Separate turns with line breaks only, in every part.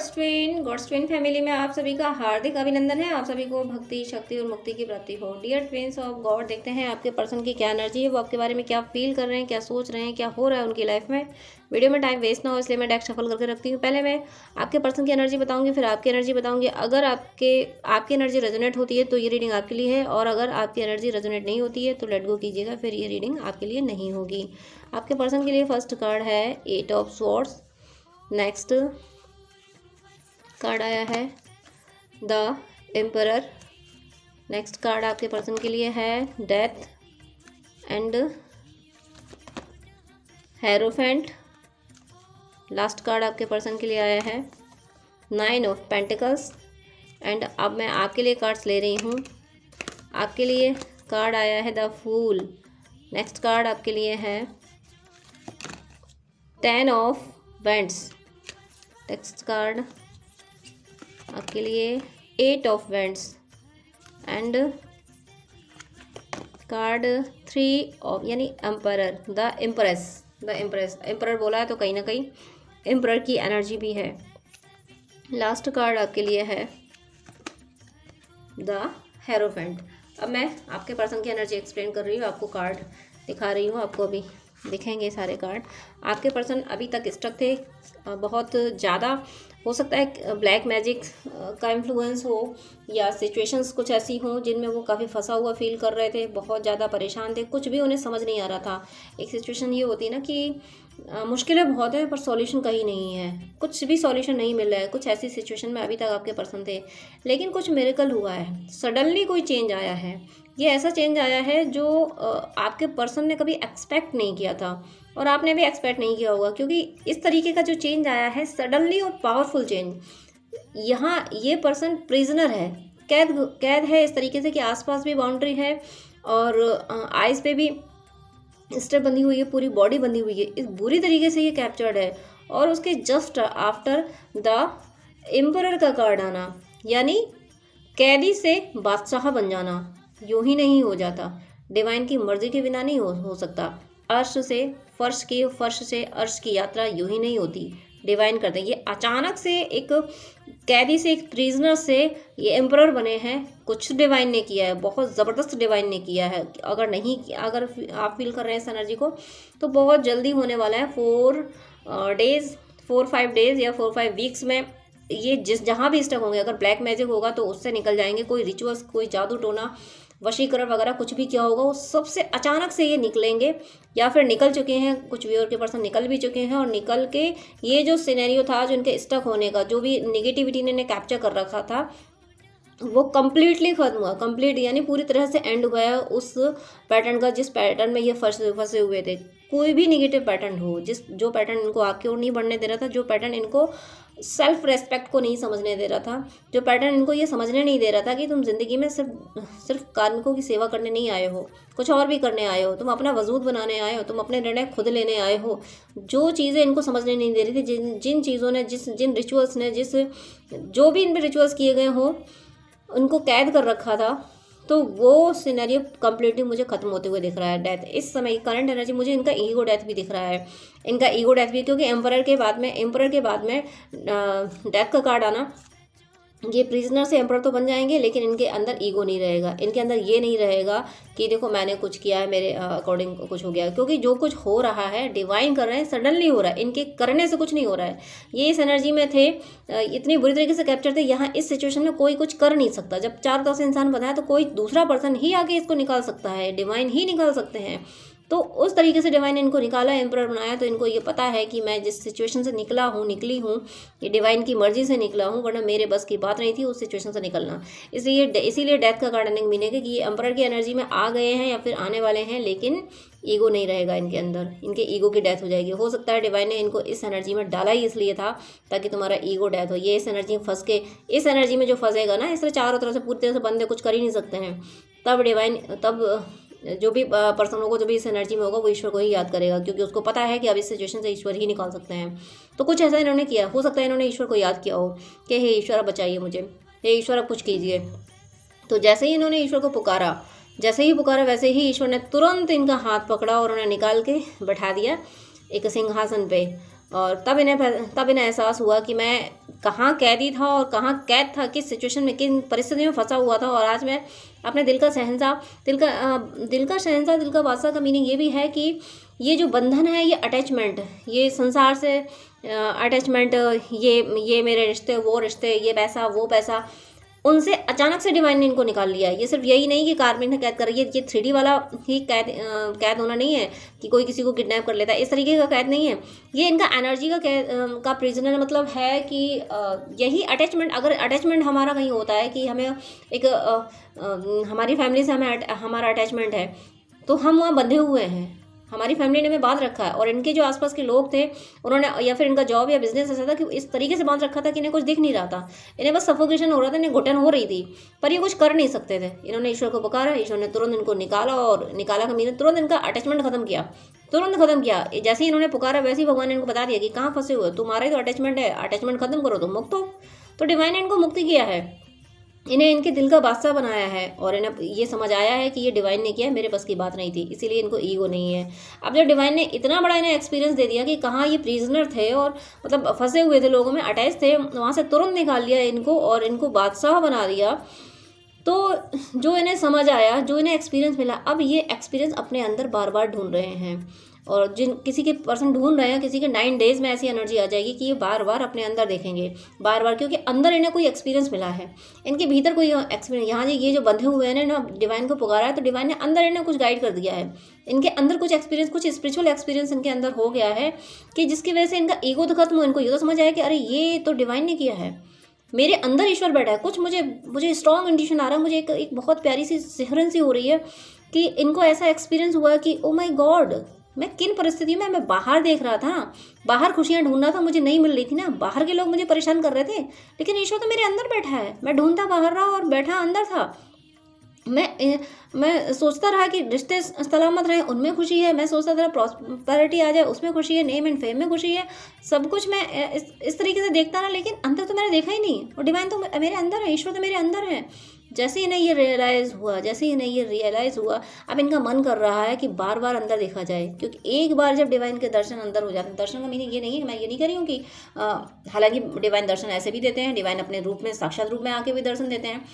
God's twin family में आप सभी का हार्दिक अभिनंदन है। आप सभी को भक्ति, शक्ति और मुक्ति की प्राप्ति हो। डियर ट्विन्स ऑफ गॉड, देखते हैं आपके पर्सन की क्या एनर्जी है, वो आपके बारे में क्या फील कर रहे हैं, क्या सोच रहे हैं, क्या हो रहा है उनकी लाइफ में। वीडियो में टाइम वेस्ट ना हो इसलिए मैं डेक शफल करके रखती हूँ। पहले मैं आपके पर्सन की एनर्जी बताऊंगी, फिर आपकी एनर्जी बताऊंगी। अगर आपकी एनर्जी रेजोनेट होती है तो ये रीडिंग आपके लिए है, और अगर आपकी एनर्जी रेजोनेट नहीं होती है तो लेट गो कीजिएगा, फिर ये रीडिंग आपके लिए नहीं होगी। आपके पर्सन के लिए फर्स्ट कार्ड है 8 ऑफ स्वॉर्ड्स। नेक्स्ट कार्ड आया है द एम्परर। नेक्स्ट कार्ड आपके पर्सन के लिए है death and hierophant. Last card आपके पर्सन के लिए आया है 9 ऑफ पेंटिकल्स। एंड अब मैं आपके लिए कार्ड्स ले रही हूँ। आपके लिए कार्ड आया है द फूल। नेक्स्ट कार्ड आपके लिए है 10 ऑफ वेंट्स। नेक्स्ट कार्ड आपके लिए 8 of vents and card 3 of यानी एम्परर द एम्प्रेस। एम्परर बोला है तो कहीं ना कहीं एम्परर की एनर्जी भी है। लास्ट कार्ड आपके लिए है द हेरोफेंट। अब मैं आपके पर्सन की एनर्जी एक्सप्लेन कर रही हूँ, आपको कार्ड दिखा रही हूँ, आपको अभी दिखेंगे सारे कार्ड। आपके पर्सन अभी तक स्टक थे, बहुत ज़्यादा हो सकता है ब्लैक मैजिक का इन्फ्लुएंस हो या सिचुएशंस कुछ ऐसी हों जिनमें वो काफ़ी फंसा हुआ फील कर रहे थे, बहुत ज़्यादा परेशान थे, कुछ भी उन्हें समझ नहीं आ रहा था। एक सिचुएशन ये होती है ना कि मुश्किलें बहुत है पर सॉल्यूशन कहीं नहीं है, कुछ भी सॉल्यूशन नहीं मिल रहा है। कुछ ऐसी सिचुएशन में अभी तक आपके पर्सन थे, लेकिन कुछ मिरेकल हुआ है, सडनली कोई चेंज आया है। ये ऐसा चेंज आया है जो आपके पर्सन ने कभी एक्सपेक्ट नहीं किया था और आपने भी एक्सपेक्ट नहीं किया होगा, क्योंकि इस तरीके का जो चेंज आया है सडनली और पावरफुल चेंज। यहाँ ये पर्सन प्रिजनर है, कैद है इस तरीके से कि आसपास भी बाउंड्री है और आइज पे भी स्ट्रेप बंधी हुई है, पूरी बॉडी बंधी हुई है, इस बुरी तरीके से ये कैप्चर्ड है। और उसके जस्ट आफ्टर द एम्परर का कार्ड आना, यानी कैदी से बादशाह बन जाना यूं ही नहीं हो जाता, डिवाइन की मर्जी के बिना नहीं हो सकता। अर्श से फर्श की, फर्श से अर्श की यात्रा यूं ही नहीं होती, डिवाइन करते हैं। ये अचानक से एक कैदी से, एक प्रिजनर से ये एम्परर बने हैं, कुछ डिवाइन ने किया है, बहुत ज़बरदस्त डिवाइन ने किया है। अगर आप फील कर रहे हैं इस एनर्जी को तो बहुत जल्दी होने वाला है। 4-5 डेज या 4-5 वीक्स में ये जहाँ भी स्टक होंगे, अगर ब्लैक मैजिक होगा तो उससे निकल जाएंगे। कोई रिचुअल्स, कोई जादू टोना, वशीकरण वगैरह कुछ भी किया होगा वो सबसे अचानक से ये निकलेंगे, या फिर निकल चुके हैं। कुछ व्यूअर के पर्सन निकल भी चुके हैं और निकल के ये जो सिनेरियो था, जो इनके स्टक होने का, जो भी नेगेटिविटी इन्होंने कैप्चर कर रखा था, वो कम्प्लीटली खत्म हुआ। कंप्लीट यानी पूरी तरह से एंड हुआ है उस पैटर्न का, जिस पैटर्न में ये फंसे हुए थे। कोई भी निगेटिव पैटर्न हो, जो पैटर्न इनको आगे और नहीं बढ़ने दे रहा था, जो पैटर्न इनको सेल्फ रेस्पेक्ट को नहीं समझने दे रहा था, जो पैटर्न इनको ये समझने नहीं दे रहा था कि तुम जिंदगी में सिर्फ कार्मिकों की सेवा करने नहीं आए हो, कुछ और भी करने आए हो, तुम अपना वजूद बनाने आए हो, तुम अपने निर्णय खुद लेने आए हो। जो चीज़ें इनको समझने नहीं दे रही थी, जिन चीज़ों ने, जिन रिचुअल्स ने, जो भी इन पर रिचुअल्स किए गए हों, उनको कैद कर रखा था, तो वो सिनेरियो कम्प्लीटली मुझे खत्म होते हुए दिख रहा है। डेथ इस समय करंट एनर्जी, मुझे इनका ईगो डेथ भी दिख रहा है, इनका ईगो डेथ भी, क्योंकि एम्परर के बाद में डेथ का कार्ड आना, ये प्रिजनर से एम्परर तो बन जाएंगे, लेकिन इनके अंदर ईगो नहीं रहेगा। इनके अंदर ये नहीं रहेगा कि देखो मैंने कुछ किया है, मेरे अकॉर्डिंग कुछ हो गया, क्योंकि जो कुछ हो रहा है डिवाइन कर रहे हैं, सडनली हो रहा है, इनके करने से कुछ नहीं हो रहा है। ये इस एनर्जी में थे, इतनी बुरी तरीके से कैप्चर थे। यहाँ इस सिचुएशन में कोई कुछ कर नहीं सकता। जब चार तरफ से इंसान बनाया तो कोई दूसरा पर्सन ही आके इसको निकाल सकता है, डिवाइन ही निकाल सकते हैं। तो उस तरीके से डिवाइन ने इनको निकाला, एम्परर बनाया। तो इनको ये पता है कि मैं जिस सिचुएशन से निकली हूँ ये डिवाइन की मर्जी से निकला हूँ, वरना मेरे बस की बात नहीं थी उस सिचुएशन से निकलना। इसीलिए डेथ का कार्ड मीनिंग है कि ये एम्परर की एनर्जी में आ गए हैं या फिर आने वाले हैं, लेकिन ईगो नहीं रहेगा इनके अंदर, इनके ईगो की डेथ हो जाएगी। हो सकता है डिवाइन ने इनको इस एनर्जी में डाला ही इसलिए था ताकि तुम्हारा ईगो डेथ हो। ये इस एनर्जी में फंस के, इस एनर्जी में जो फंसेगा ना, इसलिए चारों तरफ से पूरी तरह से बंदे कुछ कर ही नहीं सकते हैं, तब जो भी पर्सन होगा, जो भी इस एनर्जी में होगा, वो ईश्वर को ही याद करेगा, क्योंकि उसको पता है कि अब इस सिचुएशन से ईश्वर ही निकाल सकते हैं। तो कुछ ऐसा इन्होंने किया, हो सकता है इन्होंने ईश्वर को याद किया हो कि हे ईश्वर अब बचाइए मुझे, हे ईश्वर अब कुछ कीजिए। तो जैसे ही इन्होंने ईश्वर को पुकारा, वैसे ही ईश्वर ने तुरंत इनका हाथ पकड़ा और उन्हें निकाल के बैठा दिया एक सिंहासन पे। और तब इन्हें एहसास हुआ कि मैं कहाँ कैदी था और कहाँ कैद था, किस सिचुएशन में, किन परिस्थिति में फंसा हुआ था, और आज मैं अपने दिल का शहंशाह, दिल का शहंशाह, दिल का बादशाह का मीनिंग ये भी है कि ये जो बंधन है, ये अटैचमेंट, ये संसार से अटैचमेंट, ये मेरे रिश्ते, वो रिश्ते, ये पैसा, वो पैसा, उनसे अचानक से डिवाइन ने इनको निकाल लिया है। ये सिर्फ यही नहीं कि कार्मिक ने कैद कर, ये 3D वाला ही कैद होना नहीं है कि कोई किसी को किडनैप कर लेता है, इस तरीके का कैद नहीं है। ये इनका एनर्जी का कैद का प्रिजनर, मतलब है कि यही अटैचमेंट, अगर अटैचमेंट हमारा कहीं होता है कि हमें एक हमारी फैमिली से हमें हमारा अटैचमेंट है, तो हम वहाँ बंधे हुए हैं, हमारी फैमिली ने हमें बांध रखा है, और इनके जो आसपास के लोग थे उन्होंने, या फिर इनका जॉब या बिजनेस ऐसा था कि इस तरीके से बांध रखा था कि इन्हें कुछ दिख नहीं रहा था, इन्हें बस सफोकेशन हो रहा था, इन्हें घुटन हो रही थी, पर ये कुछ कर नहीं सकते थे। इन्होंने ईश्वर को पुकारा, ईश्वर ने तुरंत इनको निकाला, और निकाला का मीन तुरंत इनका अटैचमेंट खत्म किया, तुरंत खत्म किया। जैसे ही इन्होंने पुकारा वैसे ही भगवान ने इनको बता दिया कि कहाँ फंसे हुए, तुम्हारा ही तो अटैचमेंट है, अटैचमेंट खत्म करो तो मुक्त हो। तो डिवाइन ने इनको मुक्ति किया है, इन्हें इनके दिल का बादशाह बनाया है, और इन्हें ये समझ आया है कि ये डिवाइन ने किया है, मेरे बस की बात नहीं थी, इसीलिए इनको ईगो नहीं है। अब जब डिवाइन ने इतना बड़ा इन्हें एक्सपीरियंस दे दिया कि कहाँ ये प्रिजनर थे और मतलब फंसे हुए थे, लोगों में अटैच थे, वहाँ से तुरंत निकाल लिया इनको और इनको बादशाह बना दिया, तो जो इन्हें समझ आया, जो इन्हें एक्सपीरियंस मिला, अब ये एक्सपीरियंस अपने अंदर बार बार ढूंढ रहे हैं। और जिन किसी के पर्सन ढूंढ रहे हैं, किसी के 9 डेज में ऐसी एनर्जी आ जाएगी कि ये बार बार अपने अंदर देखेंगे, बार बार, क्योंकि अंदर इन्हें कोई एक्सपीरियंस मिला है, इनके भीतर कोई एक्सपीरियंस। यहाँ ये जो बंधे हुए हैं ना, डिवाइन को पुकारा है, तो डिवाइन ने अंदर इन्हें कुछ गाइड कर दिया है, इनके अंदर कुछ एक्सपीरियंस, कुछ स्पिरिचुअल एक्सपीरियंस इनके अंदर हो गया है कि जिसकी वजह से इनका ईगो तो खत्म हो, इनको ये तो समझ आया कि अरे ये तो डिवाइन ने किया है, मेरे अंदर ईश्वर बैठा है। कुछ मुझे स्ट्रॉन्ग इंट्यूशन आ रहा है, मुझे एक बहुत प्यारी सी सिहरन सी हो रही है कि इनको ऐसा एक्सपीरियंस हुआ कि ओ माय गॉड, मैं किन परिस्थितियों में, मैं बाहर देख रहा था, बाहर खुशियाँ ढूंढ रहा था, मुझे नहीं मिल रही थी ना, बाहर के लोग मुझे परेशान कर रहे थे, लेकिन ईश्वर तो मेरे अंदर बैठा है, मैं ढूंढता बाहर रहा और बैठा अंदर था। मैं सोचता रहा कि रिश्ते सलामत रहे, उनमें खुशी है, मैं सोचता था प्रॉस्पेरिटी आ जाए, उसमें खुशी है, नेम एंड फेम में खुशी है, सब कुछ मैं इस तरीके से देखता रहा, लेकिन अंदर तो मैंने देखा ही नहीं, और डिवाइन तो मेरे अंदर है, ईश्वर तो मेरे अंदर है। जैसे ही इन्हें ये रियलाइज़ हुआ, अब इनका मन कर रहा है कि बार बार अंदर देखा जाए, क्योंकि एक बार जब डिवाइन के दर्शन अंदर हो जाते हैं, दर्शन का मीनिंग ये नहीं है, मैं ये नहीं कह रही हूँ कि हालांकि डिवाइन दर्शन ऐसे भी देते हैं, डिवाइन अपने रूप में, साक्षात रूप में आके भी दर्शन देते हैं,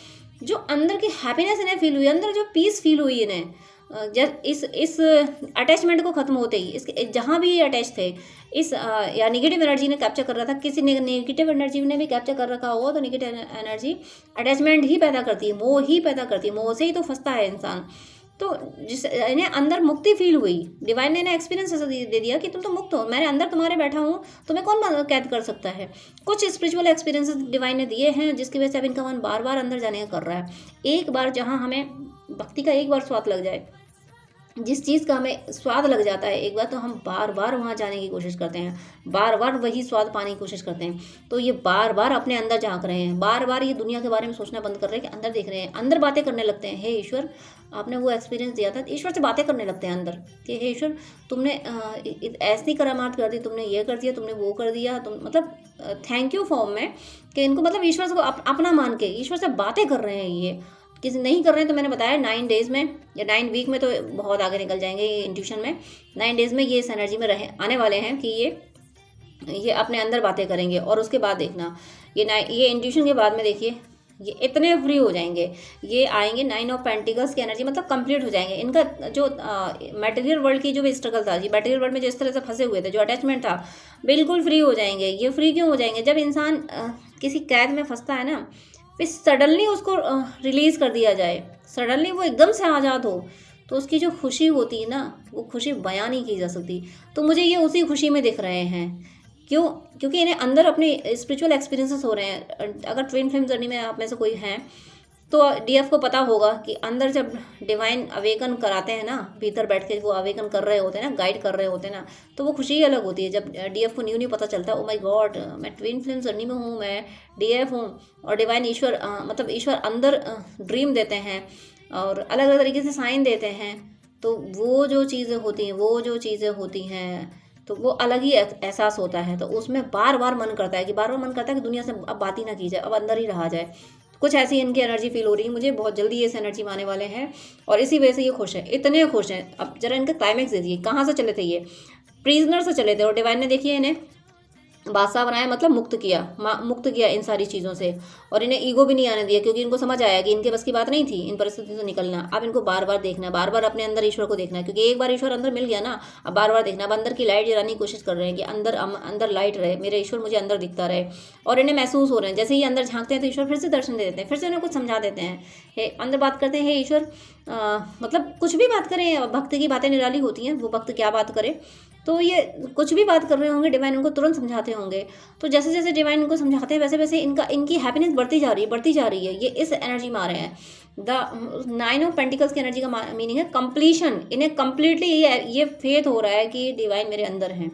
जो अंदर की हैप्पीनेस इन्हें फील हुई, अंदर जो पीस फील हुई इन्हें, जब इस अटैचमेंट को खत्म होते ही, इसके जहाँ भी ये अटैच थे, इस या निगेटिव एनर्जी ने कैप्चर कर रहा था, किसी ने नेगेटिव एनर्जी ने भी कैप्चर कर रखा होगा, तो नेगेटिव एनर्जी अटैचमेंट ही पैदा करती है, मोह ही पैदा करती है, मोह से ही तो फंसता है इंसान। तो जिस इन्हें अंदर मुक्ति फील हुई, डिवाइन ने इन्हें एक्सपीरियंस ऐसा दे दिया कि तुम तो मुक्त हो, मैंने अंदर तुम्हारे बैठा हूँ, तुम्हें कौन कैद कर सकता है। कुछ स्पिरिचुअल एक्सपीरियंसेस डिवाइन ने दिए हैं, जिसकी वजह से अब इनका मन बार बार अंदर जाने का कर रहा है। एक बार जहाँ हमें भक्ति का एक बार स्वाद लग जाए, जिस चीज़ का हमें स्वाद लग जाता है एक बार, तो हम बार बार वहाँ जाने की कोशिश करते हैं, बार बार वही स्वाद पाने की कोशिश करते हैं। तो ये बार बार अपने अंदर झांक रहे हैं, बार बार ये दुनिया के बारे में सोचना बंद कर रहे हैं कि अंदर देख रहे हैं, अंदर बातें करने लगते हैं, हे ईश्वर आपने वो एक्सपीरियंस दिया था, ईश्वर से बातें करने लगते हैं अंदर कि हे ईश्वर तुमने ऐसी करामात कर दी, तुमने ये कर दिया, तुमने वो कर दिया, तुम मतलब थैंक यू फॉर्म में, कि इनको मतलब ईश्वर को अपना मान के ईश्वर से बातें कर रहे हैं। ये किसी नहीं कर रहे हैं तो मैंने बताया 9 डेज़ में या 9 वीक में तो बहुत आगे निकल जाएंगे ये इंट्यूशन में। 9 डेज़ में ये इस एनर्जी में आने वाले हैं कि ये अपने अंदर बातें करेंगे, और उसके बाद देखना ये इंट्यूशन के बाद में देखिए ये इतने फ्री हो जाएंगे, ये आएंगे 9 ऑफ पेंटिकल्स की एनर्जी, मतलब कंप्लीट हो जाएंगे। इनका जो मटेरियल वर्ल्ड की जो भी स्ट्रगल था, ये मटेरियल वर्ल्ड में जो इस तरह से फंसे हुए थे, जो अटैचमेंट था, बिल्कुल फ्री हो जाएंगे। ये फ्री क्यों हो जाएंगे? जब इंसान किसी कैद में फंसता है ना, फिर सडनली उसको रिलीज़ कर दिया जाए, सडनली वो एकदम से आज़ाद हो, तो उसकी जो खुशी होती है ना, वो खुशी बयान नहीं की जा सकती। तो मुझे ये उसी खुशी में दिख रहे हैं। क्यों? क्योंकि इन्हें अंदर अपने स्पिरिचुअल एक्सपीरियंसेस हो रहे हैं। अगर ट्विन फ्लेम जर्नी में आप में से कोई है तो डीएफ को पता होगा कि अंदर जब डिवाइन अवेकन कराते हैं ना, भीतर बैठ के वो अवेकन कर रहे होते हैं ना, गाइड कर रहे होते हैं ना, तो वो खुशी ही अलग होती है। जब डीएफ को न्यू पता चलता है, ओ माय गॉड मैं ट्विन फ्लेम जर्नी में हूँ, मैं डीएफ हूँ, और डिवाइन ईश्वर मतलब ईश्वर अंदर ड्रीम देते हैं और अलग अलग तरीके से साइन देते हैं, तो वो जो चीज़ें होती हैं तो वो अलग ही एहसास होता है। तो उसमें बार बार मन करता है कि दुनिया से अब बात ही ना की जाए, अब अंदर ही रहा जाए। कुछ ऐसी इनकी एनर्जी फील हो रही है मुझे, बहुत जल्दी ये इस एनर्जी में आने वाले हैं, और इसी वजह से ये खुश हैं, इतने खुश हैं। अब जरा इनका क्लाइमैक्स दे दिए, कहाँ से चले थे ये? प्रिजनर से चले थे, और डिवाइन ने देखिए इन्हें बादशाह बनाया मतलब मुक्त किया इन सारी चीज़ों से। और इन्हें ईगो भी नहीं आने दिया, क्योंकि इनको समझ आया कि इनके बस की बात नहीं थी इन परिस्थितियों से निकलना। अब इनको बार बार देखना, बार बार अपने अंदर ईश्वर को देखना है, क्योंकि एक बार ईश्वर अंदर मिल गया ना, अब बार बार देखना। अब अंदर की लाइट जलाने की कोशिश कर रहे हैं कि अंदर अंदर लाइट रहे, मेरे ईश्वर मुझे अंदर दिखता रहे। और इन्हें महसूस हो रहे हैं, जैसे ही अंदर झांकते हैं तो ईश्वर फिर से दर्शन दे देते हैं, फिर से उन्हें कुछ समझा देते हैं। हे अंदर बात करते हैं, हे ईश्वर, मतलब कुछ भी बात करें, भक्त की बातें निराली होती हैं, वो भक्त क्या बात करे, तो ये कुछ भी बात कर रहे होंगे, डिवाइन उनको तुरंत समझाते होंगे। तो जैसे जैसे डिवाइन इनको समझाते हैं, वैसे वैसे इनकी हैप्पीनेस बढ़ती जा रही है। ये इस एनर्जी में आ रहे हैं। द 9 ऑफ पेंटिकल्स की एनर्जी का मीनिंग है कंप्लीशन। इन्हें कंप्लीटली ये फेथ हो रहा है कि डिवाइन मेरे अंदर हैं।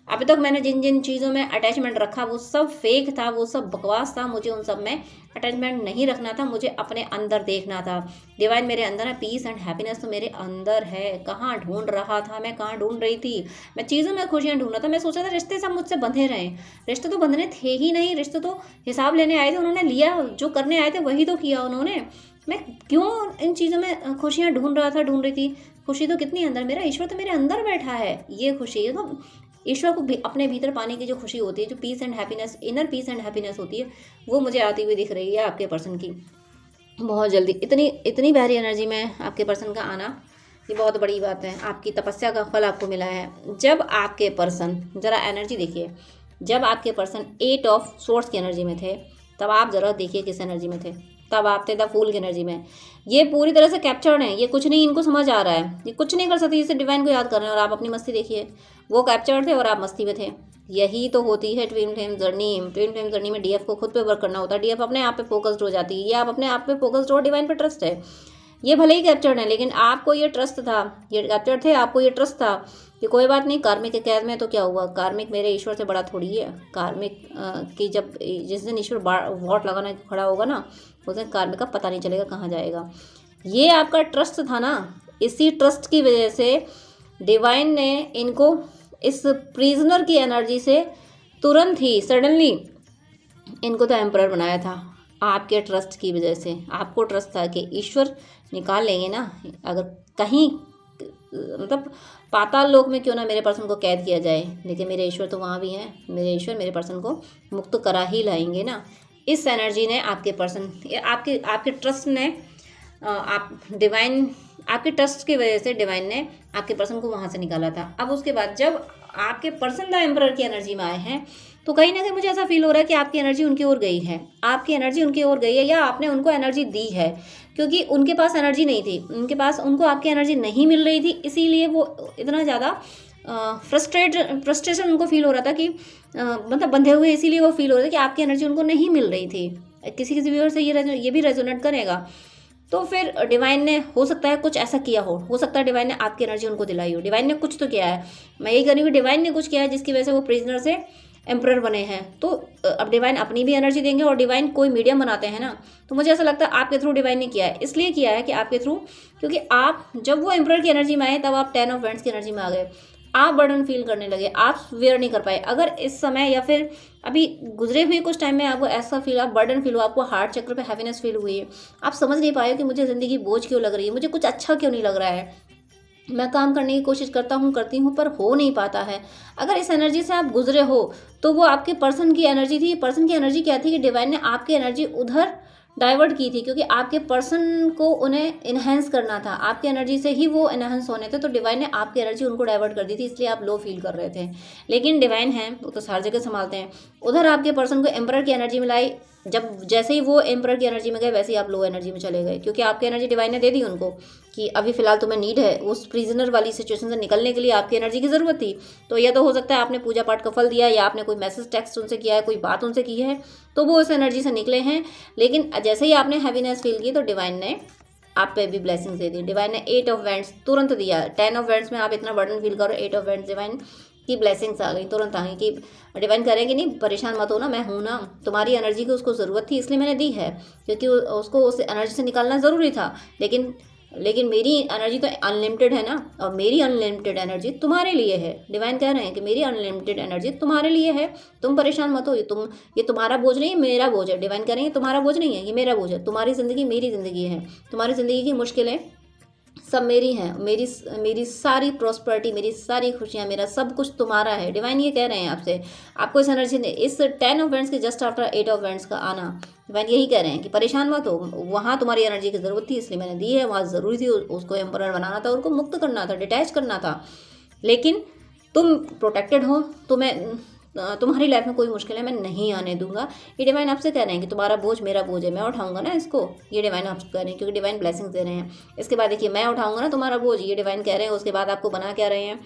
अभी तक मैंने जिन जिन चीज़ों में अटैचमेंट रखा वो सब फेक था, वो सब बकवास था। मुझे उन सब में अटैचमेंट नहीं रखना था, मुझे अपने अंदर देखना था। डिवाइन मेरे अंदर है, पीस एंड हैप्पीनेस तो मेरे अंदर है। कहाँ ढूंढ रहा था मैं, कहाँ ढूंढ रही थी मैं, चीज़ों में खुशियाँ ढूंढ रहा था। मैं सोचा था रिश्ते सब मुझसे बंधे रहें, रिश्ते तो बंधने थे ही नहीं। रिश्ते तो हिसाब लेने आए थे, उन्होंने लिया, जो करने आए थे वही तो किया उन्होंने। मैं क्यों इन चीज़ों में खुशियाँ ढूंढ रही थी। खुशी तो कितनी अंदर, मेरा ईश्वर तो मेरे अंदर बैठा है। ये खुशी तो ईश्वर को भी अपने भीतर पाने की जो खुशी होती है, जो peace and happiness, inner peace and happiness होती है, वो मुझे आती हुई दिख रही है आपके पर्सन की बहुत जल्दी। इतनी इतनी बहरी एनर्जी में आपके पर्सन का आना, ये बहुत बड़ी बात है। आपकी तपस्या का फल आपको मिला है। जब आपके पर्सन, ज़रा एनर्जी देखिए, जब आपके पर्सन 8 ऑफ सोर्स की एनर्जी में थे, तब आप ज़रा देखिए किस एनर्जी में थे। तब आप थे द फूल की एनर्जी में। ये पूरी तरह से कैप्चर्ड हैं, ये कुछ नहीं, इनको समझ आ रहा है, ये कुछ नहीं कर सकते, इसे डिवाइन को याद कर रहे हैं। और आप अपनी मस्ती देखिए, वो कैप्चर्ड थे और आप मस्ती में थे। यही तो होती है twin flame journey. Twin flame journey में डीएफ को खुद पे वर्क करना होता है। डीएफ अपने आप पे फोकस्ड हो जाती है। ये आप अपने आप पे फोकस्ड हो, डिवाइन पे ट्रस्ट है। ये भले ही कैप्चर्ड है, लेकिन आपको ये ट्रस्ट था, ये कैप्चर्ड थे, आपको ये ट्रस्ट था कि कोई बात नहीं, कार्मिक के कैद में तो क्या हुआ, कार्मिक मेरे ईश्वर से बड़ा थोड़ी है। कार्मिक की जब जिस दिन ईश्वर वॉट लगाना खड़ा होगा ना, उस दिन कार्मिक का पता नहीं चलेगा कहाँ जाएगा। ये आपका ट्रस्ट था ना, इसी ट्रस्ट की वजह से डिवाइन ने इनको इस प्रिजनर की एनर्जी से तुरंत ही सडनली इनको तो एम्परर बनाया था। आपके ट्रस्ट की वजह से, आपको ट्रस्ट था कि ईश्वर निकाल लेंगे ना, अगर कहीं मतलब पाताल लोक में क्यों ना मेरे पर्सन को कैद किया जाए, लेकिन मेरे ईश्वर तो वहाँ भी हैं। मेरे ईश्वर मेरे पर्सन को मुक्त करा ही लाएंगे ना। इस एनर्जी ने आपके पर्सन, आपके ट्रस्ट ने, आप डिवाइन, आपके ट्रस्ट की वजह से डिवाइन ने आपके पर्सन को वहाँ से निकाला था। अब उसके बाद जब आपके पर्सन द एम्परर की एनर्जी में आए हैं, तो कहीं ना कहीं मुझे ऐसा फील हो रहा है कि आपकी एनर्जी उनकी ओर गई है। आपकी एनर्जी उनकी ओर गई है, या आपने उनको एनर्जी दी है, क्योंकि उनके पास एनर्जी नहीं थी। उनको आपकी एनर्जी नहीं मिल रही थी, इसीलिए वो इतना ज़्यादा फ्रस्ट्रेशन उनको फील हो रहा था कि मतलब बंधे हुए, इसीलिए वो फील हो रहा था कि आपकी एनर्जी उनको नहीं मिल रही थी। किसी व्यूअर से ये भी रेजोनेट करेगा। तो फिर डिवाइन ने, हो सकता है कुछ ऐसा किया हो सकता है डिवाइन ने आपकी एनर्जी उनको दिलाई हो। डिवाइन ने कुछ तो किया है, मैं यही कह रही हूँ, डिवाइन ने कुछ किया है जिसकी वजह से वो प्रिजनर से एम्परर बने हैं। तो अब डिवाइन अपनी भी एनर्जी देंगे, और डिवाइन कोई मीडियम बनाते हैं ना, तो मुझे ऐसा लगता है आपके थ्रू डिवाइन ने किया है। इसलिए किया है कि आपके थ्रू, क्योंकि आप जब वो एम्परर की एनर्जी में आए, तब आप 10 ऑफ वैंड्स की एनर्जी में आ गए। आप बर्डन फील करने लगे, आप वेयर नहीं कर पाए। अगर इस समय या फिर अभी गुजरे हुए कुछ टाइम में आपको ऐसा फील, आप बर्डन फील हो, आपको हार्ट चक्र पे हैप्पीनेस फील हुई है, आप समझ नहीं पाए कि मुझे ज़िंदगी बोझ क्यों लग रही है, मुझे कुछ अच्छा क्यों नहीं लग रहा है, मैं काम करने की कोशिश करती हूँ पर हो नहीं पाता है। अगर इस एनर्जी से आप गुजरे हो, तो वो आपके पर्सन की एनर्जी थी। पर्सन की एनर्जी क्या थी कि डिवाइन ने आपकी एनर्जी उधर डाइवर्ट की थी, क्योंकि आपके पर्सन को उन्हें इन्हेंस करना था, आपकी एनर्जी से ही वो इन्हेंस होने थे। तो डिवाइन ने आपकी एनर्जी उनको डाइवर्ट कर दी थी, इसलिए आप लो फील कर रहे थे। लेकिन डिवाइन हैं, वो तो हर जगह संभालते हैं। उधर आपके पर्सन को एम्परर की एनर्जी में लाई, जब जैसे ही वो एम्परर की एनर्जी में गए, वैसे ही आप लो एनर्जी में चले गए, क्योंकि आपकी एनर्जी डिवाइन ने दे दी उनको कि अभी फिलहाल तुम्हें नीड है। उस प्रिजनर वाली सिचुएशन से निकलने के लिए आपकी एनर्जी की ज़रूरत थी। तो यह तो हो सकता है आपने पूजा पाठ का फल दिया, या आपने कोई मैसेज टेक्स्ट उनसे किया है, कोई बात उनसे की है, तो वो उस एनर्जी से निकले हैं। लेकिन जैसे ही आपने हैवीनेस फील की, तो डिवाइन ने आप पे भी ब्लेसिंग्स दे दी। डिवाइन ने 8 ऑफ वैंड्स तुरंत दिया। 10 ऑफ वैंड्स में आप इतना बर्डन फील करो, 8 ऑफ वैंड्स डिवाइन की ब्लेसिंग्स आ गई, तुरंत आ गई कि डिवाइन कह रहे हैं कि नहीं, परेशान मत हो ना, मैं हूँ ना, तुम्हारी एनर्जी की उसको ज़रूरत थी, इसलिए मैंने दी है, क्योंकि उसको उस एनर्जी से निकालना ज़रूरी था। लेकिन मेरी एनर्जी तो अनलिमिटेड है ना, और मेरी अनलिमिटेड एनर्जी तुम्हारे लिए है। डिवाइन कह रहे हैं कि मेरी अनलिमिटेड एनर्जी तुम्हारे लिए है, तुम परेशान मत हो। ये तुम्हारा बोझ नहीं है, मेरा बोझ है। डिवाइन कह रहे हैं तुम्हारा बोझ नहीं है, ये मेरा बोझ है। तुम्हारी ज़िंदगी मेरी ज़िंदगी है, तुम्हारी ज़िंदगी की मुश्किलें सब मेरी हैं, मेरी सारी प्रॉस्पेरिटी, मेरी सारी खुशियाँ, मेरा सब कुछ तुम्हारा है। डिवाइन ये कह रहे हैं आपसे, आपको इस एनर्जी ने, इस 10 ऑफ वेंट्स के जस्ट आफ्टर 8 ऑफ वेंट्स का आना, डिवाइन यही कह रहे हैं कि परेशान मत हो। वहाँ तुम्हारी एनर्जी की ज़रूरत थी इसलिए मैंने दी है, वहाँ ज़रूरी थी, उसको एम्परर बनाना था, उनको मुक्त करना था, डिटैच करना था। लेकिन तुम प्रोटेक्टेड हो, तुम्हारी लाइफ में कोई मुश्किल है मैं नहीं आने दूंगा। ये डिवाइन आपसे कह रहे हैं कि तुम्हारा बोझ मेरा बोझ है, मैं उठाऊंगा ना इसको। ये डिवाइन आपसे कह रहे हैं, क्योंकि डिवाइन ब्लेसिंग्स दे रहे हैं। इसके बाद देखिए, मैं उठाऊंगा ना तुम्हारा बोझ, ये डिवाइन कह रहे हैं। उसके बाद आपको बना क्या रहे हैं,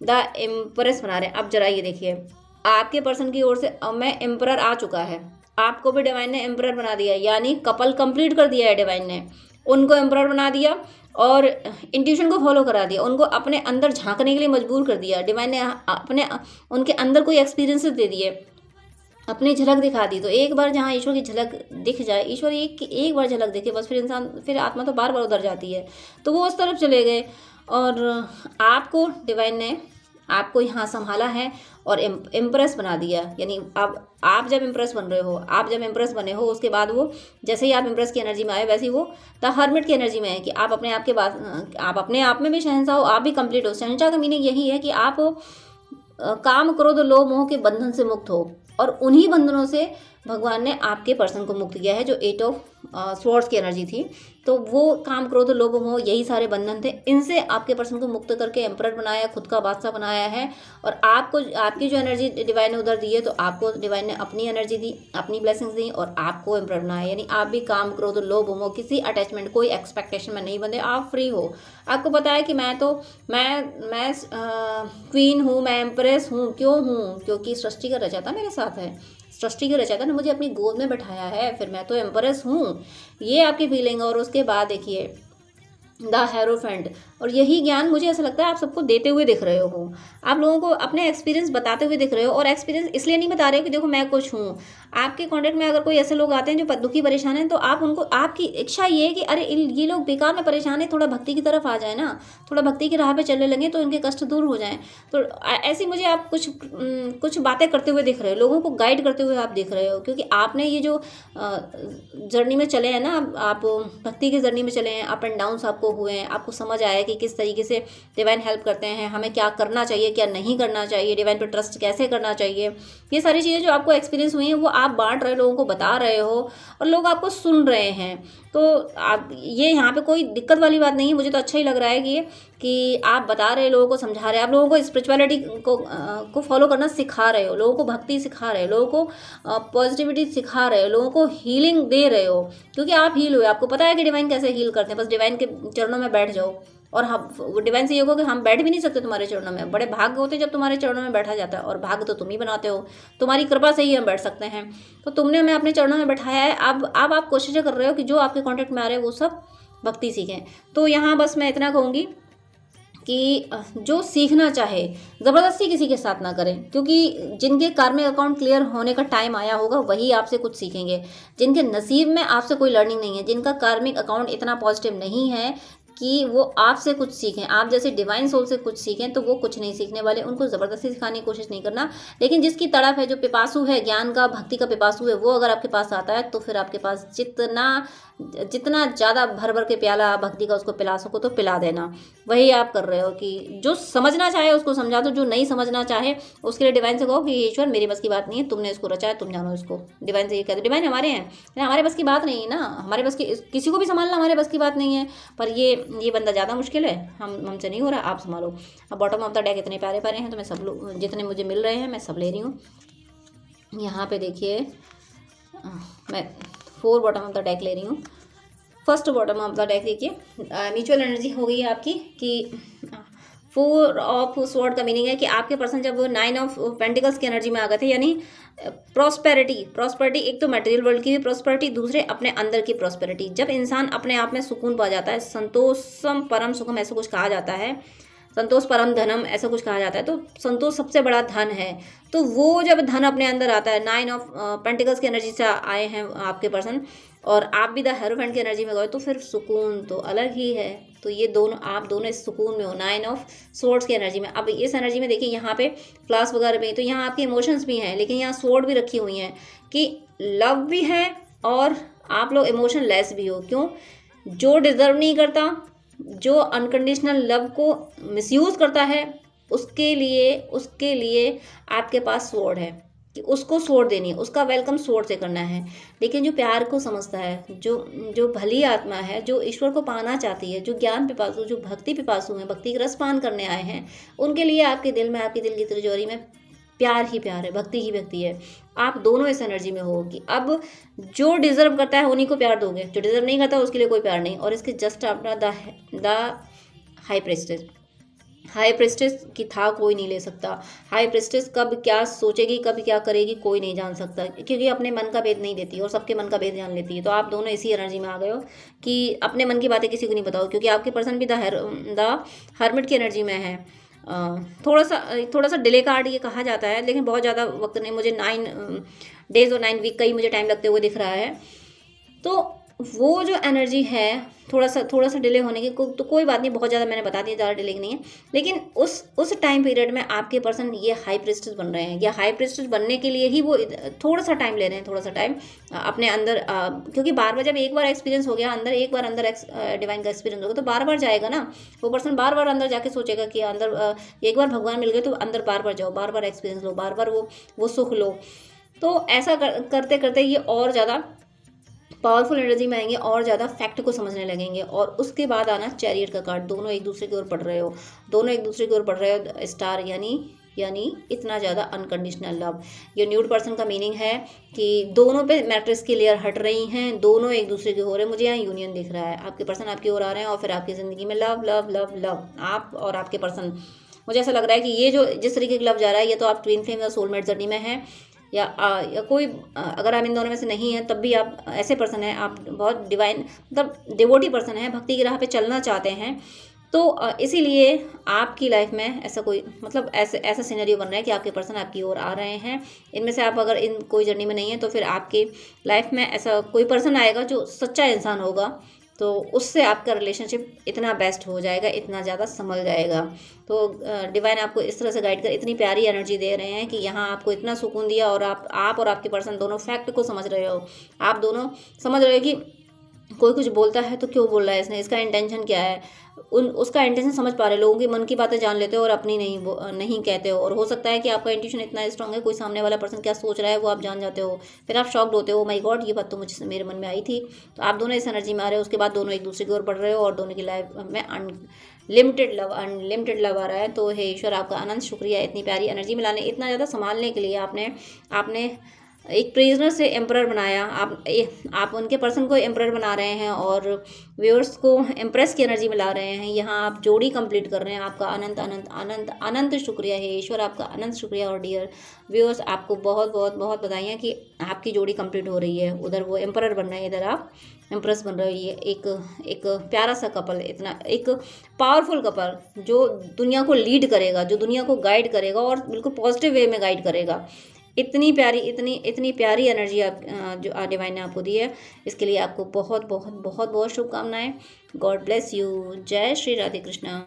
द एम्प्रेस बना रहे हैं। अब जरा ये देखिए, आपके पर्सन की ओर से अब मैं एम्परर आ चुका है, आपको भी डिवाइन ने एम्परर बना दिया, यानी कपल कंप्लीट कर दिया है डिवाइन ने। उनको एम्परर बना दिया और इंट्यूशन को फॉलो करा दिया, उनको अपने अंदर झांकने के लिए मजबूर कर दिया डिवाइन ने। उनके अंदर कोई एक्सपीरियंसेस दे दिए, अपनी झलक दिखा दी। तो एक बार जहाँ ईश्वर की झलक दिख जाए, ईश्वर एक बार झलक दिखे बस, फिर आत्मा तो बार बार उधर जाती है। तो वो उस तरफ चले गए और आपको डिवाइन ने आपको यहाँ संभाला है और इम्प्रेस बना दिया। यानी अब आप जब इम्प्रेस बन रहे हो, आप जब इम्प्रेस बने हो, उसके बाद वो जैसे ही आप इम्प्रेस की एनर्जी में आए, वैसे ही वो द हर्मिट की एनर्जी में है कि आप अपने आप के बाद, आप अपने आप में भी शहंशाह हो, आप भी कंप्लीट हो। शहंशाह का मीनिंग यही है कि आप काम क्रोध लोभ मोह के बंधन से मुक्त हो, और उन्हीं बंधनों से भगवान ने आपके पर्सन को मुक्त किया है, जो 8 ऑफ स्वॉर्ड्स की एनर्जी थी। तो वो काम क्रोध लोभ मोह यही सारे बंधन थे, इनसे आपके पर्सन को मुक्त करके एम्परर बनाया, खुद का बादशाह बनाया है। और आपको आपकी जो एनर्जी डिवाइन ने उधर दी है, तो आपको डिवाइन ने अपनी एनर्जी दी, अपनी ब्लेसिंग्स दी और आपको एम्परर बनाया। यानी आप भी काम क्रोध लोभ मोह, किसी अटैचमेंट, कोई एक्सपेक्टेशन में नहीं बंधे, आप फ्री हो। आपको पता है कि मैं क्वीन हूँ, मैं एम्प्रेस हूँ। क्यों हूँ? क्योंकि सृष्टि का रचयिता मेरे साथ है, सृष्टि के रचयिता ने मुझे अपनी गोद में बैठाया है, फिर मैं तो एम्प्रेस हूँ। ये आपकी फीलिंग। और उसके बाद देखिए द हेरोफेंट, और यही ज्ञान मुझे ऐसा लगता है आप सबको देते हुए दिख रहे हो, आप लोगों को अपने एक्सपीरियंस बताते हुए दिख रहे हो। और एक्सपीरियंस इसलिए नहीं बता रहे हो कि देखो मैं कुछ हूँ। आपके कॉन्टेक्ट में अगर कोई ऐसे लोग आते हैं जो दुखी परेशान हैं, तो आप उनको, आपकी इच्छा ये है कि अरे ये लोग बेकार में परेशान है, थोड़ा भक्ति की तरफ आ जाए ना, थोड़ा भक्ति की राह पे चलने लगे तो इनके कष्ट दूर हो जाएं। तो ऐसी मुझे आप कुछ बातें करते हुए दिख रहे हो, लोगों को गाइड करते हुए आप दिख रहे हो, क्योंकि आपने ये जो जर्नी में चले हैं ना, आप भक्ति की जर्नी में चले हैं, अप एंड डाउन्स आपको हुए हैं, आपको समझ आया कि किस तरीके से डिवाइन हेल्प करते हैं, हमें क्या करना चाहिए, क्या नहीं करना चाहिए, डिवाइन पर ट्रस्ट कैसे करना चाहिए। ये सारी चीज़ें जो आपको एक्सपीरियंस हुई हैं, वो आप बांट रहे हो, लोगों को बता रहे हो, और लोग आपको सुन रहे हैं। तो आप ये यहाँ पे कोई दिक्कत वाली बात नहीं है, मुझे तो अच्छा ही लग रहा है कि आप बता रहे हो, लोगों को समझा रहे हो, आप लोगों को स्पिरिचुअलिटी को फॉलो करना सिखा रहे हो, लोगों को भक्ति सिखा रहे हो, लोगों को पॉजिटिविटी सिखा रहे हो, लोगों को हीलिंग दे रहे हो, क्योंकि आप हील हुए, आपको पता है कि डिवाइन कैसे हील करते हैं। बस डिवाइन के चरणों में बैठ जाओ। और हम डिवाइन से ये कहो कि हम बैठ भी नहीं सकते तुम्हारे चरणों में, बड़े भाग्य होते जब तुम्हारे चरणों में बैठा जाता है, और भाग्य तो तुम ही बनाते हो, तुम्हारी कृपा से ही हम बैठ सकते हैं। तो तुमने हमें अपने चरणों में बैठाया है। अब आप कोशिशें कर रहे हो कि जो आपके कॉन्टेक्ट में आ रहे हैं वो सब भक्ति सीखें। तो यहाँ बस मैं इतना कहूँगी कि जो सीखना चाहे ज़बरदस्ती किसी के साथ ना करें, क्योंकि जिनके कार्मिक अकाउंट क्लियर होने का टाइम आया होगा वही आपसे कुछ सीखेंगे। जिनके नसीब में आपसे कोई लर्निंग नहीं है, जिनका कार्मिक अकाउंट इतना पॉजिटिव नहीं है कि वो आपसे कुछ सीखें, आप जैसे डिवाइन सोल से कुछ सीखें, तो वो कुछ नहीं सीखने वाले। उनको ज़बरदस्ती सिखाने की कोशिश नहीं करना। लेकिन जिसकी तड़प है, जो पिपासु है, ज्ञान का, भक्ति का पिपासु है, वो अगर आपके पास आता है, तो फिर आपके पास जितना ज़्यादा भर भर के प्याला भक्ति का उसको पिला सको तो पिला देना। वही आप कर रहे हो कि जो समझना चाहे उसको समझा दो, जो नहीं समझना चाहे उसके लिए डिवाइन से कहो कि ईश्वर मेरी बस की बात नहीं है, तुमने इसको रचा है, तुम जानो इसको। डिवाइन से ये कह दो, डिवाइन हमारे हैं, हमारे बस की बात नहीं है ना, हमारे बस की, किसी को भी संभालना हमारे बस की बात नहीं है, पर ये बंदा ज़्यादा मुश्किल है, हमसे नहीं हो रहा, आप संभालो। अब बॉटम ऑफ द डेक इतने प्यारे प्यारे हैं, तो मैं सब लोग जितने मुझे मिल रहे हैं मैं सब ले रही हूँ। यहाँ पे देखिए मैं 4 बॉटम ऑफ द डेक ले रही हूँ। First bottom of the deck देखिए, म्यूचुअल एनर्जी हो गई है आपकी कि 4 ऑफ स्वॉर्ड का मीनिंग है कि आपके पर्सन जब 9 ऑफ पेंटिकल्स की एनर्जी में आ गए थे, यानी प्रॉस्पेरिटी, एक तो मटेरियल वर्ल्ड की भी प्रॉस्पेरिटी, दूसरे अपने अंदर की प्रॉस्पेरिटी। जब इंसान अपने आप में सुकून पा जाता है, संतोषम परम सुखम ऐसा कुछ कहा जाता है, संतोष परम धनम ऐसा कुछ कहा जाता है, तो संतोष सबसे बड़ा धन है। तो वो जब धन अपने अंदर आता है, 9 ऑफ पेंटिकल्स की एनर्जी से आए हैं आपके पर्सन, और आप भी द हेरोफेंट की एनर्जी में गए, तो फिर सुकून तो अलग ही है। तो ये दोनों, आप दोनों इस सुकून में हो, 9 ऑफ स्वॉर्ड्स की एनर्जी में। अब इस एनर्जी में देखिए यहाँ पे फ्लावर्स वगैरह भी, तो यहाँ आपके इमोशंस भी हैं, लेकिन यहाँ स्वॉर्ड भी रखी हुई हैं कि लव भी है और आप लोग इमोशन लेस भी हो। क्यों? जो डिजर्व नहीं करता जो अनकंडीशनल लव को मिसयूज़ करता है उसके लिए आपके पास स्वॉर्ड है कि उसको स्वॉर्ड देनी है, उसका वेलकम स्वॉर्ड से करना है। लेकिन जो प्यार को समझता है, जो जो भली आत्मा है, जो ईश्वर को पाना चाहती है, जो ज्ञान पिपासु, जो भक्ति पिपासु हैं, भक्ति का रस पान करने आए हैं, उनके लिए आपके दिल में, आपकी दिल की तिजोरी में प्यार ही प्यार है, भक्ति ही भक्ति है। आप दोनों इस एनर्जी में होगी। अब जो डिजर्व करता है उन्हीं को प्यार दोगे, जो डिजर्व नहीं करता उसके लिए कोई प्यार नहीं। और इसके जस्ट अपना the high prestige, high prestige की था कोई नहीं ले सकता। हाई प्रेस्टेज कब क्या सोचेगी, कब क्या करेगी, कोई नहीं जान सकता, क्योंकि अपने मन का भेद नहीं देती और सबके मन का भेद जान लेती है। तो आप दोनों इसी एनर्जी में आ गए हो कि अपने मन की बातें किसी को नहीं बताओ, क्योंकि आपके पर्सन भी द हर्मिट की एनर्जी में है। थोड़ा सा डिले कार्ड ये कहा जाता है, लेकिन बहुत ज़्यादा वक्त नहीं, मुझे 9 डेज और 9 वीक का ही मुझे टाइम लगते हुए दिख रहा है। तो वो जो एनर्जी है थोड़ा सा डिले होने की तो कोई बात नहीं, बहुत ज़्यादा मैंने बता दिया, ज़्यादा डिले नहीं है। लेकिन उस टाइम पीरियड में आपके पर्सन ये हाई प्रिस्टेस बन रहे हैं, या हाई प्रिस्टेस बनने के लिए ही वो थोड़ा सा टाइम ले रहे हैं, थोड़ा सा टाइम अपने अंदर, क्योंकि बार बार जब एक बार एक्सपीरियंस हो गया अंदर, एक बार अंदर डिवाइन का एक्सपीरियंस होगा तो बार बार जाएगा ना वो पर्सन, बार बार अंदर जाके सोचेगा कि अंदर एक बार भगवान मिल गए तो अंदर बार बार जाओ, बार बार एक्सपीरियंस लो, बार बार वो सुख लो। तो ऐसा करते करते ये और ज़्यादा पावरफुल एनर्जी में आएंगे और ज़्यादा फैक्ट को समझने लगेंगे। और उसके बाद आना चैरियट का कार्ड, दोनों एक दूसरे की ओर बढ़ रहे हो, दोनों एक दूसरे की ओर बढ़ रहे हो, स्टार यानी इतना ज़्यादा अनकंडीशनल लव। ये न्यूड पर्सन का मीनिंग है कि दोनों पे मैट्रिक्स की लेयर हट रही हैं, दोनों एक दूसरे के हो रहे हैं। मुझे यहाँ यूनियन दिख रहा है, आपके पर्सन आपकी ओर आ रहे हैं और फिर आपकी ज़िंदगी में लव लव लव लव, आप और आपके पर्सन। मुझे ऐसा लग रहा है कि ये जो जिस तरीके का लव जा रहा है, ये तो आप ट्विन फ्लेम या सोलमेट जर्नी में है, या कोई अगर आप इन दोनों में से नहीं है तब भी आप ऐसे पर्सन हैं, आप बहुत डिवाइन मतलब डिवोटी पर्सन है, भक्ति की राह पे चलना चाहते हैं। तो इसीलिए आपकी लाइफ में ऐसा कोई मतलब ऐसा सिनेरियो बन रहा है कि आपके पर्सन आपकी ओर आ रहे हैं। इनमें से आप अगर इन कोई जर्नी में नहीं है तो फिर आपकी लाइफ में ऐसा कोई पर्सन आएगा जो सच्चा इंसान होगा, तो उससे आपका रिलेशनशिप इतना बेस्ट हो जाएगा, इतना ज़्यादा संभल जाएगा। तो डिवाइन आपको इस तरह से गाइड कर इतनी प्यारी एनर्जी दे रहे हैं कि यहाँ आपको इतना सुकून दिया, और आप और आपके पर्सन दोनों फैक्ट को समझ रहे हो, आप दोनों समझ रहे हो कि कोई कुछ बोलता है तो क्यों बोल रहा है इसने, इसका इंटेंशन क्या है, उसका इंटेंशन समझ पा रहे हो, लोगों की मन की बातें जान लेते हो और अपनी नहीं कहते हो। और हो सकता है कि आपका इंट्यूशन इतना स्ट्रांग है, कोई सामने वाला पर्सन क्या सोच रहा है वो आप जान जाते हो, फिर आप शॉक्ड होते हो, माय गॉड ये बात तो मुझे मेरे मन में आई थी। तो आप दोनों इस एनर्जी में आ रहे हो, उसके बाद दोनों एक दूसरे की ओर बढ़ रहे हो और दोनों की लाइफ में अनलिमिटेड लव आ रहा है। तो हे ईश्वर आपका अनंत शुक्रिया इतनी प्यारी एनर्जी में लाने, इतना ज़्यादा संभालने के लिए। आपने एक प्रिजनर से एम्परर बनाया, आप उनके पर्सन को एम्परर बना रहे हैं और व्यूअर्स को एम्प्रेस की एनर्जी में ला रहे हैं। यहाँ आप जोड़ी कंप्लीट कर रहे हैं। आपका अनंत अनंत अनंत अनंत शुक्रिया है ईश्वर, आपका अनंत शुक्रिया। और डियर व्यूअर्स आपको बहुत बहुत बहुत बधाइयाँ कि आपकी जोड़ी कंप्लीट हो रही है। उधर वो एम्परर बन रहे हैं, इधर आप एम्प्रेस बन रहे हो। ये एक प्यारा सा कपल, इतना एक पावरफुल कपल जो दुनिया को लीड करेगा, जो दुनिया को गाइड करेगा और बिल्कुल पॉजिटिव वे में गाइड करेगा। इतनी प्यारी एनर्जी आप जो डिवाइन ने आपको दी है, इसके लिए आपको बहुत बहुत बहुत बहुत शुभकामनाएं। God bless you. जय श्री राधे कृष्णा।